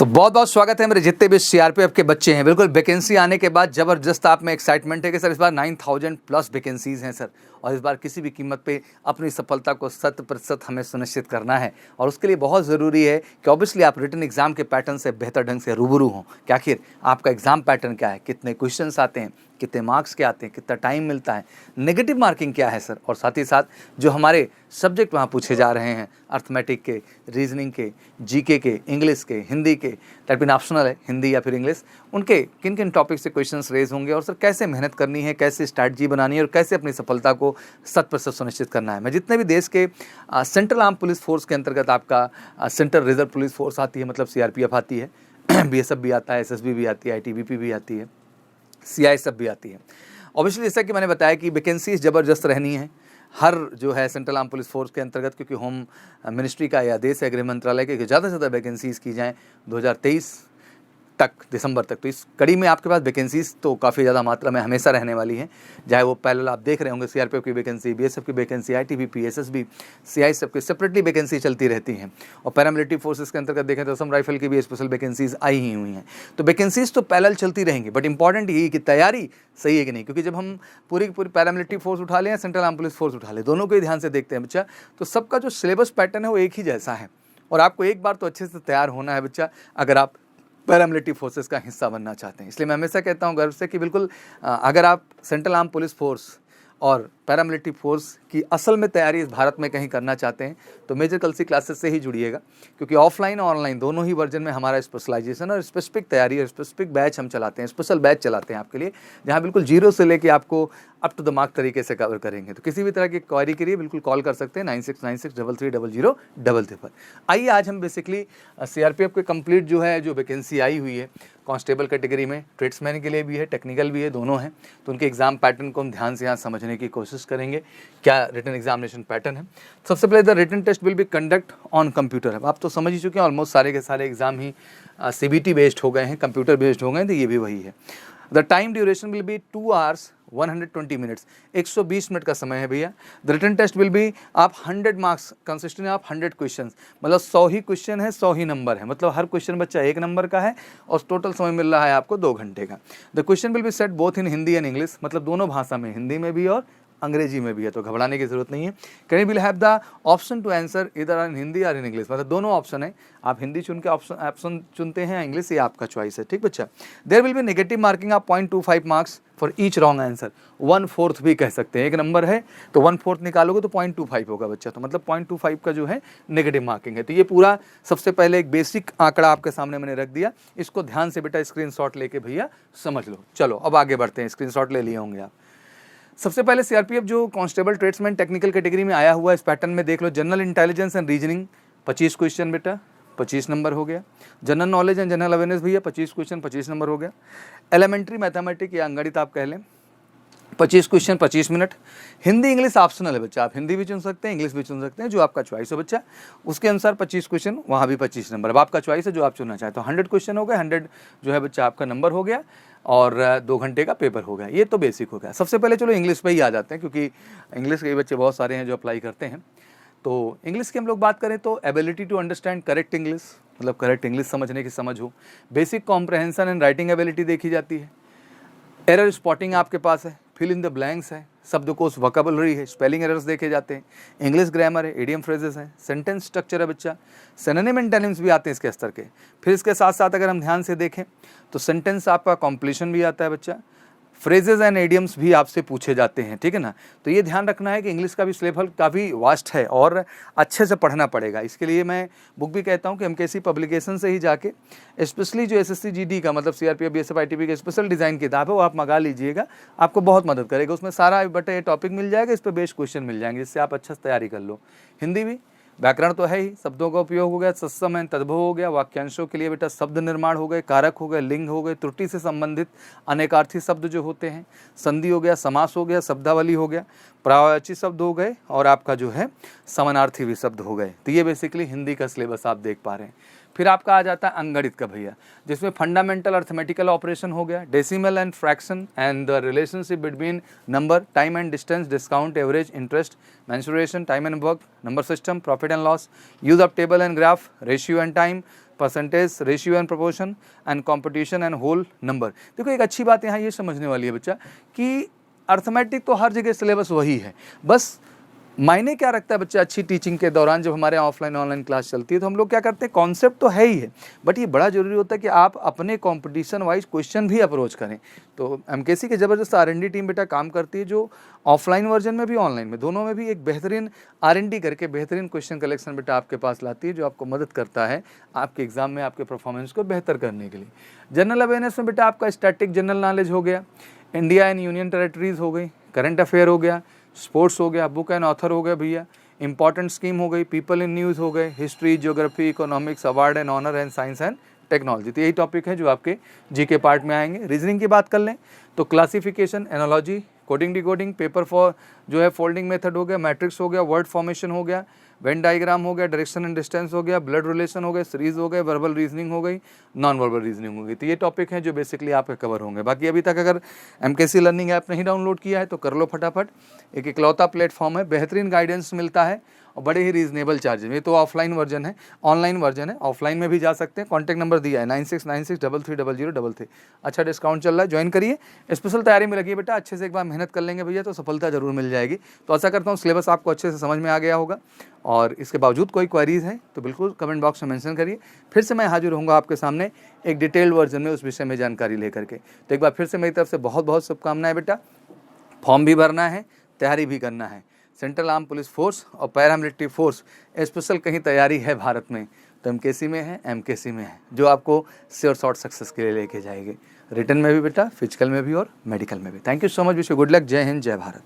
तो बहुत बहुत स्वागत है मेरे जितने भी सीआरपीएफ के बच्चे हैं। बिल्कुल वैकेंसी आने के बाद ज़बरदस्त आप में एक्साइटमेंट है कि सर इस बार 9000 प्लस वैकेंसीज़ हैं सर, और इस बार किसी भी कीमत पे अपनी सफलता को 100% हमें सुनिश्चित करना है। और उसके लिए बहुत ज़रूरी है कि ऑब्वियसली आप रिटन एग्ज़ाम के पैटर्न से बेहतर ढंग से रूबरू हों कि आखिर आपका एग्ज़ाम पैटर्न क्या है, कितने क्वेश्चंस आते हैं, कितने मार्क्स के आते हैं, कितना टाइम मिलता है, नेगेटिव मार्किंग क्या है सर, और साथ ही साथ जो हमारे सब्जेक्ट वहाँ पूछे जा रहे हैं अर्थमेटिक के, रीजनिंग के, जीके के, इंग्लिश के, हिंदी के, दैट मीन ऑप्शनल है हिंदी या फिर इंग्लिश, उनके किन किन टॉपिक से क्वेश्चंस रेज होंगे और सर कैसे मेहनत करनी है, कैसे स्ट्रैटेजी बनानी है और कैसे अपनी सफलता को 100% सुनिश्चित करना है। मैं जितने भी देश के सेंट्रल आर्म पुलिस फोर्स के अंतर्गत आपका सेंट्रल रिजर्व पुलिस फोर्स आती है, मतलब सीआरपीएफ आती है, बीएसएफ भी आता है, एसएसबी भी आती है, आईटीबीपी भी आती है, सीआईएसएफ भी आती है। ऑब्वियसली जैसा कि मैंने बताया कि वैकेंसीज ज़बरदस्त रहनी है हर जो है सेंट्रल आर्म पुलिस फोर्स के अंतर्गत, क्योंकि होम मिनिस्ट्री का यह आदेश है गृह मंत्रालय के कि ज़्यादा से ज़्यादा वैकेंसीज़ की जाएँ 2023 तक, दिसंबर तक। तो इस कड़ी में आपके पास वैकेंसीज़ तो काफ़ी ज़्यादा मात्रा में हमेशा रहने वाली हैं, चाहे वो पैरेलल आप देख रहे होंगे सीआरपीएफ की वैकेंसी, बीएसएफ की वैकेंसी, आईटीबीपी, एसएसबी, सीआईएसएफ की सेपरेटली वैकेंसी चलती रहती हैं। और पैरामिलिट्री फोर्सेस के अंतर्गत देखें तो असम राइफल की भी स्पेशल वैकेंसीज आई ही हुई हैं। तो वैकेंसीज तो पैरेलल चलती रहेंगी, बट इंपॉर्टेंट यही कि तैयारी सही है कि नहीं, क्योंकि जब हम पूरी की पूरी पैरामिलिट्री फोर्स उठा लें या सेंट्रल आर्म पुलिस फोर्स उठा लें, दोनों को ही ध्यान से देखते हैं बच्चा, तो सबका जो सिलेबस पैटर्न है वो एक ही जैसा है। और आपको एक बार तो अच्छे से तैयार होना है बच्चा, अगर आप पैरामिलिट्री फोर्सेस का हिस्सा बनना चाहते हैं। इसलिए मैं हमेशा कहता हूं गर्व से कि बिल्कुल अगर आप सेंट्रल आर्म पुलिस फोर्स और पैरामिलिट्री फोर्स की असल में तैयारी इस भारत में कहीं करना चाहते हैं तो मेजर कलसी क्लासेस से ही जुड़िएगा, क्योंकि ऑफलाइन और ऑनलाइन दोनों ही वर्जन में हमारा स्पेशलाइजेशन और स्पेसिफिक तैयारी और स्पेसिफिक बैच हम चलाते हैं, स्पेशल बैच चलाते हैं आपके लिए, जहां बिल्कुल जीरो से लेके आपको अप टू द मार्क तरीके से कवर करेंगे। तो किसी भी तरह की क्वारी के लिए बिल्कुल कॉल कर सकते हैं 9696330000। आइए आज हम बेसिकली सीआरपीएफ के कंप्लीट जो है जो वैकेंसी आई हुई है कांस्टेबल कैटेगरी में, ट्रेड्समैन के लिए भी है, टेक्निकल भी है, दोनों हैं, तो उनके एग्जाम पैटर्न को हम ध्यान से यहाँ समझने की कोशिश करेंगे। क्या रिटन एग्जामिनेशन पैटर्न है। सबसे पहले the written test will be conduct on computer. अब आप तो समझ ही चुके हैं ऑलमोस्ट सारे के सारे एग्जाम ही सीबीटी बेस्ड हो गए हैं, कंप्यूटर बेस्ड हो गए हैं, तो ये भी वही है। The time duration will be 2 hours 120 minutes, 120 minute का समय है भैया। The written test will be आप 100 मार्क्स कंसिस्टिंग ऑफ 100 क्वेश्चन, मतलब 100 ही क्वेश्चन है, 100 ही नंबर है, मतलब हर क्वेश्चन बच्चा 1 नंबर का है और टोटल समय मिल रहा है आपको 2 घंटे का। The question will be set both in Hindi and English, मतलब दोनों भाषा में, हिंदी में भी और अंग्रेजी में भी है, तो घबराने की जरूरत नहीं है। Can will have the option to answer इधर इन हिंदी और इन इंग्लिश, मतलब दोनों ऑप्शन है, आप हिंदी चुन के ऑप्शन चुनते हैं, इंग्लिश, ये आपका चॉइस है, ठीक बच्चा। There will be negative marking of 0.25 marks for each wrong answer, 1/4 भी कह सकते हैं, 1 नंबर है तो 1/4 निकालोगे तो 0.25 होगा बच्चा, तो मतलब 0.25 का जो है नेगेटिव मार्किंग है। तो ये पूरा सबसे पहले एक बेसिक आंकड़ा आपके सामने मैंने रख दिया, इसको ध्यान से बेटा स्क्रीनशॉट लेके भैया समझ लो। चलो अब आगे बढ़ते हैं, स्क्रीनशॉट ले लिए होंगे आप। सबसे पहले सीआरपीएफ जो कांस्टेबल ट्रेड्समैन टेक्निकल कैटेगरी में आया हुआ, इस पैटर्न में देख लो, general intelligence and reasoning 25 question बेटा, 25 नंबर हो गया। General knowledge and general awareness भैया 25 क्वेश्चन, 25 नंबर हो गया। एलिमेंट्री मैथमेटिक्स या अंगणित आप कह लें, 25 question 25 minute. Hindi English optional है बच्चा, आप हिंदी भी चुन सकते हैं, इंग्लिश भी चुन सकते हैं, जो आपका चॉइस है बच्चा, उसके अनुसार 25 क्वेश्चन, वहाँ भी 25 नंबर, अब आपका चॉइस है जो आप चुनना चाहें। तो 100 क्वेश्चन हो गए, 100 जो है बच्चा आपका नंबर हो गया और 2 घंटे का पेपर हो गया। ये तो बेसिक हो गया। सबसे पहले चलो इंग्लिश पे ही आ जाते हैं, क्योंकि इंग्लिश के बच्चे बहुत सारे हैं जो अप्लाई करते हैं। तो इंग्लिश की हम लोग बात करें तो ability to understand correct English, मतलब करेक्ट इंग्लिश समझने की समझ हो। Basic comprehension and writing ability देखी जाती है। एरर स्पॉटिंग आपके पास है, फिल इन द ब्लैंक्स है, शब्दकोश वोकैबुलरी है, स्पेलिंग एरर्स देखे जाते हैं, इंग्लिश ग्रामर है, इडियम फ्रेजेस हैं, सेंटेंस स्ट्रक्चर है बच्चा, सिनोनिम एंटोनिम्स भी आते हैं इसके स्तर के। फिर इसके साथ साथ अगर हम ध्यान से देखें तो सेंटेंस आपका कॉम्प्लीशन भी आता है बच्चा, फ्रेजेस एंड एडियम्स भी आपसे पूछे जाते हैं, ठीक है ना। तो ये ध्यान रखना है कि इंग्लिश का भी लेवल काफ़ी वास्ट है और अच्छे से पढ़ना पड़ेगा। इसके लिए मैं बुक भी कहता हूँ कि एमकेसी पब्लिकेशन से ही जाके स्पेशली जो एसएससी जीडी का, मतलब सीआरपीएफ बीएसएफ आईटीबी का स्पेशल डिज़ाइन किताब है वो आप मंगा लीजिएगा, आपको बहुत मदद करेगा। उसमें सारा बटे टॉपिक मिल जाएगा, इस पर बेस्ड क्वेश्चन मिल जाएंगे, जिससे आप अच्छा से तैयारी कर लो। हिंदी भी, व्याकरण तो है ही, शब्दों का उपयोग हो गया, सत्सम एंड तद्भव हो गया, वाक्यांशों के लिए बेटा शब्द निर्माण हो गए, कारक हो गए, लिंग हो गए, त्रुटि से संबंधित अनेकार्थी शब्द जो होते हैं, संधि हो गया, समास हो गया, शब्दावली हो गया, पर्यायवाची शब्द हो गए और आपका जो है समानार्थी भी शब्द हो गए। तो ये बेसिकली हिंदी का सिलेबस आप देख पा रहे हैं। फिर आपका आ जाता है अंगणित का भैया, जिसमें फंडामेंटल अर्थमेटिकल ऑपरेशन हो गया, decimal and fraction and the relationship between number, time and distance, discount, average, interest, mensuration, time and work, number system, profit and loss, use of table and graph, ratio and time, percentage, ratio and proportion and competition and whole number. देखो एक अच्छी बात यहाँ ये समझने वाली है बच्चा कि अर्थमेटिक तो हर जगह सिलेबस वही है, बस मायने क्या रखता है बच्चा अच्छी टीचिंग के दौरान जब हमारे ऑफलाइन ऑनलाइन क्लास चलती है तो हम लोग क्या करते हैं, कॉन्सेप्ट तो है ही है, बट ये बड़ा जरूरी होता है कि आप अपने कंपटीशन वाइज क्वेश्चन भी अप्रोच करें। तो एमकेसी की ज़बरदस्त R&D टीम बेटा काम करती है जो ऑफलाइन वर्जन में भी ऑनलाइन में दोनों में भी एक बेहतरीन R&D करके बेहतरीन क्वेश्चन कलेक्शन बेटा आपके पास लाती है, जो आपको मदद करता है आपके एग्जाम में आपके परफॉर्मेंस को बेहतर करने के लिए। जनरल अवेयरनेस में बेटा आपका स्टैटिक जनरल नॉलेज हो गया, इंडिया एंड यूनियन टेरेटरीज हो गई, करंट अफेयर हो गया, स्पोर्ट्स हो गया, बुक एंड ऑथर हो गया भैया, इंपॉर्टेंट स्कीम हो गई, पीपल इन न्यूज़ हो गए, history, geography, economics, award and honour and science and technology. तो यही टॉपिक है जो आपके जीके पार्ट में आएंगे। रीजनिंग की बात कर लें तो classification, analogy, coding decoding, paper for जो है फोल्डिंग मेथड हो गया, मैट्रिक्स हो गया, वर्ड फॉर्मेशन हो गया, वेन डायग्राम हो गया, डायरेक्शन एंड डिस्टेंस हो गया, ब्लड रिलेशन हो गए, सीरीज हो गए, वर्बल रीजनिंग हो गई, नॉन वर्बल रीजनिंग हो गई। तो ये टॉपिक हैं जो बेसिकली आपके कवर होंगे। बाकी अभी तक अगर एमकेसी लर्निंग ऐप नहीं डाउनलोड किया है तो कर लो फटाफट, एक इकलौता प्लेटफॉर्म है, बेहतरीन गाइडेंस मिलता है और बड़े ही रीजनेबल चार्जेस। ये तो ऑफलाइन वर्जन है, ऑनलाइन वर्जन है, ऑफलाइन में भी जा सकते हैं। कॉन्टैक्ट नंबर दिया है 9696330033। अच्छा डिस्काउंट चल रहा है, ज्वाइन करिए। स्पेशल तैयारी में लगिए बेटा, अच्छे से एक बार मेहनत कर लेंगे भैया तो सफलता जरूर मिल जाएगी। तो आशा करता हूँ सिलेबस आपको अच्छे से समझ में आ गया होगा, और इसके बावजूद कोई क्वेरीज है तो बिल्कुल कमेंट बॉक्स में मेंशन करिए। फिर से मैं हाजिर होऊंगा आपके सामने एक डिटेल्ड वर्जन में उस विषय में जानकारी लेकर के। तो एक बार फिर से मेरी तरफ से बहुत बहुत शुभकामनाएं बेटा। फॉर्म भी भरना है, तैयारी भी करना है। सेंट्रल आर्म पुलिस फोर्स और पैरामिलिट्री फोर्स स्पेशल कहीं तैयारी है भारत में तो एमकेसी में है, एमकेसी में है, जो आपको श्योर शॉर्ट सक्सेस के लिए लेके जाएगी, रिटन में भी बेटा, फिजिकल में भी और मेडिकल में भी। Thank you so much, wish you good luck. जय हिंद, जय भारत।